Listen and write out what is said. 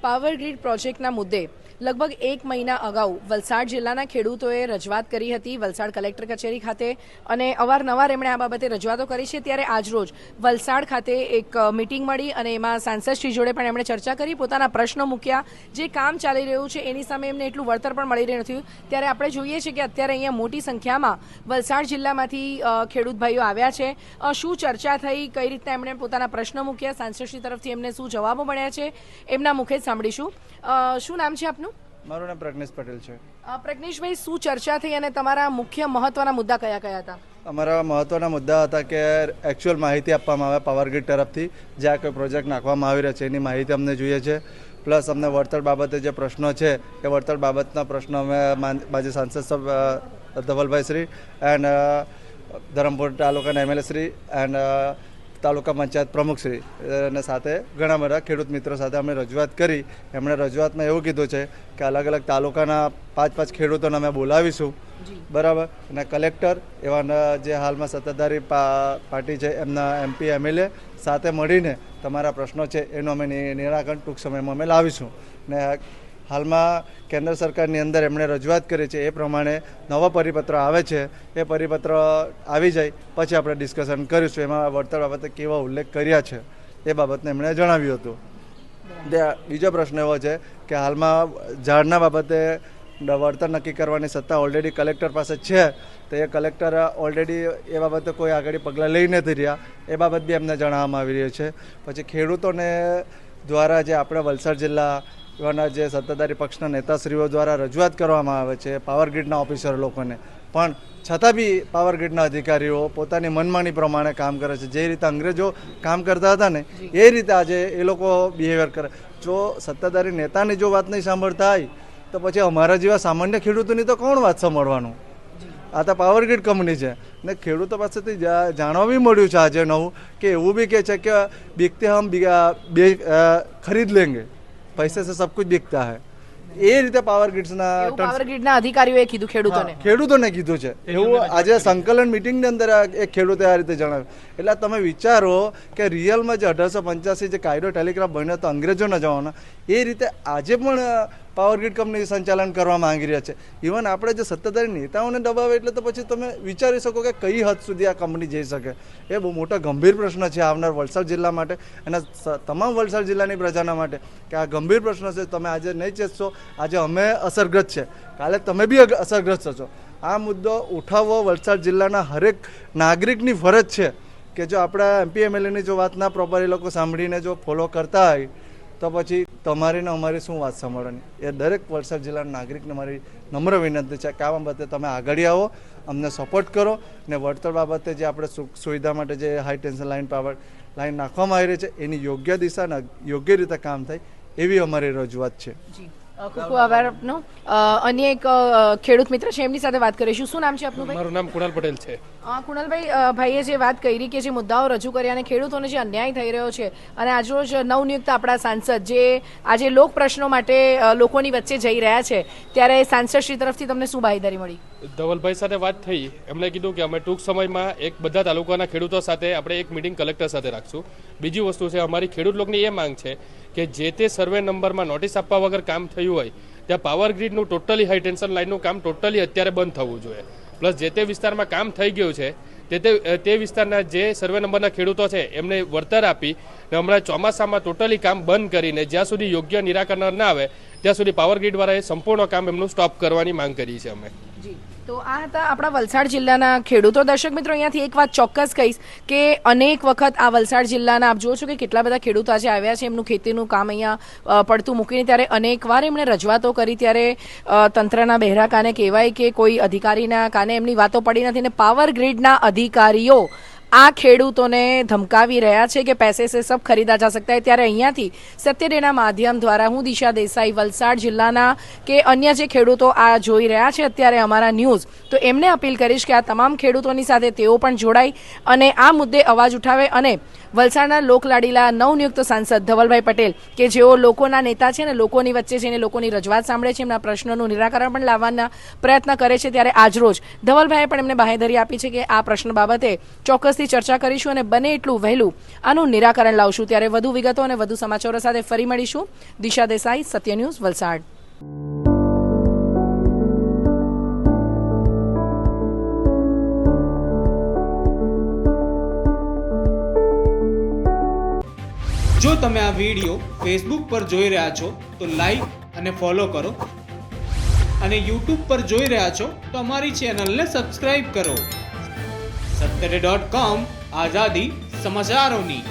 Power grid પ્રોજેક્ટના મુદ્દે લગભગ 1 મહિના અગાઉ વલસાડ જિલ્લાના ખેડૂતોએ રજૂઆત કરી હતી વલસાડ કલેક્ટર કચેરી ખાતે અને અવારનવાર એમણે આ બાબતે રજૂઆતો કરી છે। ત્યારે આજરોજ વલસાડ ખાતે એક મીટિંગ મળી અને એમાં સાંસદશ્રી જોડે પણ એમણે ચર્ચા કરી, પોતાના પ્રશ્નો મૂક્યા। જે કામ ચાલી રહ્યું છે એની સામે એમને એટલું વળતર પણ મળી રહ્યું નથી। ત્યારે આપણે જોઈએ છીએ કે અત્યારે અહીંયા મોટી સંખ્યામાં વલસાડ જિલ્લામાંથી ખેડૂત ભાઈઓ આવ્યા છે। શું ચર્ચા થઈ, કઈ રીતના એમણે પોતાના પ્રશ્નો મૂક્યા, સાંસદશ્રી તરફથી એમને શું જવાબો મળ્યા છે, એમના મુખે જ સાંભળીશું। શું નામ છે આપનું? મારું નામ પ્રજ્ઞેશ પટેલ છે। પ્રજ્ઞેશભાઈ, શું ચર્ચા થઈ અને તમારા મુખ્ય મહત્વના મુદ્દા કયા કયા હતા? અમારા મહત્વના મુદ્દા હતા કે એકચ્યુઅલ માહિતી આપવામાં આવે પાવર ગ્રીડ તરફથી, જ્યાં કોઈ પ્રોજેક્ટ નાખવામાં આવી રહ્યો છે એની માહિતી અમને જોઈએ છે। પ્લસ અમને વળતર બાબતે જે પ્રશ્નો છે એ વળતર બાબતના પ્રશ્નો અમે માજી સાંસદ ધવલભાઈ શ્રી એન્ડ ધરમપુર તાલુકાના એમએલએ શ્રી એન્ડ તાલુકા પંચાયત પ્રમુખશ્રી અને સાથે ઘણા બધા ખેડૂત મિત્રો સાથે અમે રજૂઆત કરી। એમણે રજૂઆતમાં એવું કીધું છે કે અલગ અલગ તાલુકાના 5-5 ખેડૂતોને અમે બોલાવીશું, બરાબર, અને કલેક્ટર એવા જે હાલમાં સત્તાધારી પાર્ટી છે એમના MP MLA સાથે મળીને તમારા પ્રશ્નો છે એનું અમે નિરાકરણ ટૂંક સમયમાં અમે લાવીશું। ને હાલમાં કેન્દ્ર સરકારની અંદર એમણે રજૂઆત કરી છે એ પ્રમાણે નવો પરિપત્ર આવે છે, એ પરિપત્ર આવી જાય પછી આપણે ડિસ્કશન કરીશું એમાં વળતર બાબતે કેવા ઉલ્લેખ કર્યા છે એ બાબતને એમણે જણાવ્યું હતું। બીજો પ્રશ્ન એવો છે કે હાલમાં ઝાડના બાબતે વળતર નક્કી કરવાની સત્તા ઓલરેડી કલેક્ટર પાસે છે, તો એ કલેક્ટર ઓલરેડી એ બાબતે કોઈ આગળ પગલાં લઈ નથી રહ્યા, એ બાબત બી એમને જણાવવામાં આવી રહ્યું છે। પછી ખેડૂતોને દ્વારા જે આપણે વલસાડ જિલ્લા એવાના જે સત્તાધારી પક્ષના નેતાશ્રીઓ દ્વારા રજૂઆત કરવામાં આવે છે પાવર ગ્રીડના ઓફિસર લોકોને, પણ છતાં બી પાવર ગ્રીડના અધિકારીઓ પોતાની મનમાની પ્રમાણે કામ કરે છે। જે રીતે અંગ્રેજો કામ કરતા હતા ને એ રીતે આજે એ લોકો બિહેવિયર કરે। જો સત્તાધારી નેતાની જો વાત નહીં સાંભળતા હોય તો પછી અમારા જેવા સામાન્ય ખેડૂતોની તો કોણ વાત સાંભળવાનું? આ તો પાવર ગ્રીડ કંપની છે ને ખેડૂતો પાસેથી જાણવા બી મળ્યું છે આજે નવું કે એવું બી કહે છે કે બીકતે હમ ખરીદ લેંગે, પૈસે સે સબ કુછ બીકતા હૈ। એ રીતે પાવર ગ્રીડના અધિકારીઓએ કીધું ખેડૂતોને કીધું છે એવું આજે સંકલન મિટિંગની અંદર એક ખેડૂતે આ રીતે જણાવ્યું। એટલે તમે વિચારો કે રિયલમાં જે 1885 જે કાયદો ટેલિગ્રાફ બન્યો હતો અંગ્રેજોના જમાના, એ રીતે આજે પણ પાવર ગ્રીડ કંપની સંચાલન કરવા માંગી રહ્યા છે। ઇવન આપણે જે સત્તાધારી નેતાઓને દબાવે એટલે તો પછી તમે વિચારી શકો કે કઈ હદ સુધી આ કંપની જઈ શકે। એ બહુ મોટો ગંભીર પ્રશ્ન છે આવનાર વલસાડ જિલ્લા માટે અને તમામ વલસાડ જિલ્લાની પ્રજાના માટે કે આ ગંભીર પ્રશ્ન છે। તમે આજે નહીં ચેતશો, આજે અમે અસરગ્રસ્ત છે, કાલે તમે બી અસરગ્રસ્ત થશો। આ મુદ્દો ઉઠાવવો વલસાડ જિલ્લાના હરેક નાગરિકની ફરજ છે કે જો આપણા MP MLAની જો વાત ના પ્રોપર એ લોકો સાંભળીને જો ફોલો કરતા હોય તો પછી તમારી ને અમારી શું વાત સાંભળવાની? એ દરેક વલસાડ જિલ્લાના નાગરિકને મારી નમ્ર વિનંતી છે કે આ બાબતે તમે આગળ આવો, અમને સપોર્ટ કરો ને વળતર બાબતે જે આપણે સુવિધા માટે જે high tension line power line નાખવામાં આવી રહી છે એની યોગ્ય દિશા અને યોગ્ય રીતે કામ થાય એવી અમારી રજૂઆત છે। ખૂબ ખૂબ આભાર આપનો। અન્ય એક ખેડૂત મિત્ર છે, એમની સાથે વાત કરીશું। શું નામ છે આપનું ભાઈ? મારું નામ કુણાલ પટેલ છે। કુણાલભાઈ, ભાઈએ જે વાત કરી કે જે મુદ્દાઓ રજૂ કર્યા અને ખેડૂતોને જે અન્યાય થઈ રહ્યો છે અને આજરોજ નવનિયુક્ત આપણા સાંસદ જે આજે લોક પ્રશ્નો માટે લોકોની વચ્ચે જઈ રહ્યા છે, ત્યારે સાંસદશ્રી તરફથી તમને શું બાહેધરી મળી? ધવલભાઈ સાથે વાત થઈ, એમણે કીધું કે અમે ટૂંક સમયમાં એક બધા તાલુકાના ખેડૂતો સાથે આપણે એક મિટિંગ કલેક્ટર સાથે રાખશું। બીજી વસ્તુ છે, અમારી ખેડૂત લોકોની એ માંગ છે કે જે તે સર્વે નંબરમાં નોટિસ આપવા વગર કામ થયું હોય ત્યાં પાવર ગ્રીડનું ટોટલી હાઈ ટેન્શન લાઇનનું કામ ટોટલી અત્યારે બંધ થવું જોઈએ। પ્લસ જે તે વિસ્તારમાં કામ થઈ ગયું છે તે વિસ્તારના જે સર્વે નંબરના ખેડૂતો છે એમને વળતર આપી ને હમણાં ચોમાસામાં ટોટલી કામ બંધ કરીને જ્યાં સુધી યોગ્ય નિરાકરણ ના આવે ત્યાં સુધી પાવર ગ્રીડવાળાએ સંપૂર્ણ કામ એમનું સ્ટોપ કરવાની માંગ કરી છે અમે। તો આ હતા આપણા વલસાડ જિલ્લાના ખેડૂતો। દર્શક મિત્રો, અહીંયાથી એક વાત ચોક્કસ કહીશ કે અનેક વખત આ વલસાડ જિલ્લાના આપ જુઓ છો કે કેટલા બધા ખેડૂતો આજે આવ્યા છે એમનું ખેતીનું કામ અહીંયા પડતું મૂકીને, ત્યારે અનેકવાર એમણે રજૂઆતો કરી ત્યારે તંત્રના બહેરા કાને કહેવાય કે કોઈ અધિકારીના કાને એમની વાતો પડી નથી અને પાવર ગ્રીડના અધિકારીઓ આ ખેડૂતોને ધમકાવી રહ્યા છે કે પૈસે સે સબ ખરીદા જા સકતા હૈ। ત્યારે અહીંયાથી સત્યડેના માધ્યમ દ્વારા હું દિશા દેસાઈ વલસાડ જિલ્લાના કે અન્ય જે ખેડૂતો આ જોઈ રહ્યા છે અત્યારે અમારા ન્યૂઝ, તો એમને અપીલ કરીશ કે આ તમામ ખેડૂતોની સાથે તેઓ પણ જોડાય અને આ મુદ્દે અવાજ ઉઠાવે અને વલસાડના લોકલાડીલા નવનિયુક્ત સાંસદ ધવલભાઈ પટેલ કે જેઓ લોકોના નેતા છે ને લોકોની વચ્ચે જઈને લોકોની રજૂઆત સાંભળે છે, એમના પ્રશ્નોનું નિરાકરણ પણ લાવવાના પ્રયત્ન કરે છે, ત્યારે આજરોજ ધવલભાઈએ પણ એમને બાહેધરી આપી છે કે આ પ્રશ્ન બાબતે ચોક્કસથી ચોક્કસથી ચર્ચા કરીશું અને બને એટલું વહેલું આનું નિરાકરણ લાવશું. ત્યારે વધુ વિગતો અને વધુ સમાચારો સાથે ફરી મળીશું. દિશા દેસાઈ, સત્ય ન્યૂઝ, વલસાડ. જો તમે આ વિડીયો ફેસબુક પર જોઈ રહ્યા છો તો લાઈક અને ફોલો કરો, અને યુટ્યુબ પર જોઈ રહ્યા છો તો અમારી ચેનલને સબસ્ક્રાઇબ કરો. સત્તરે.com, આઝાદી સમાચારોની.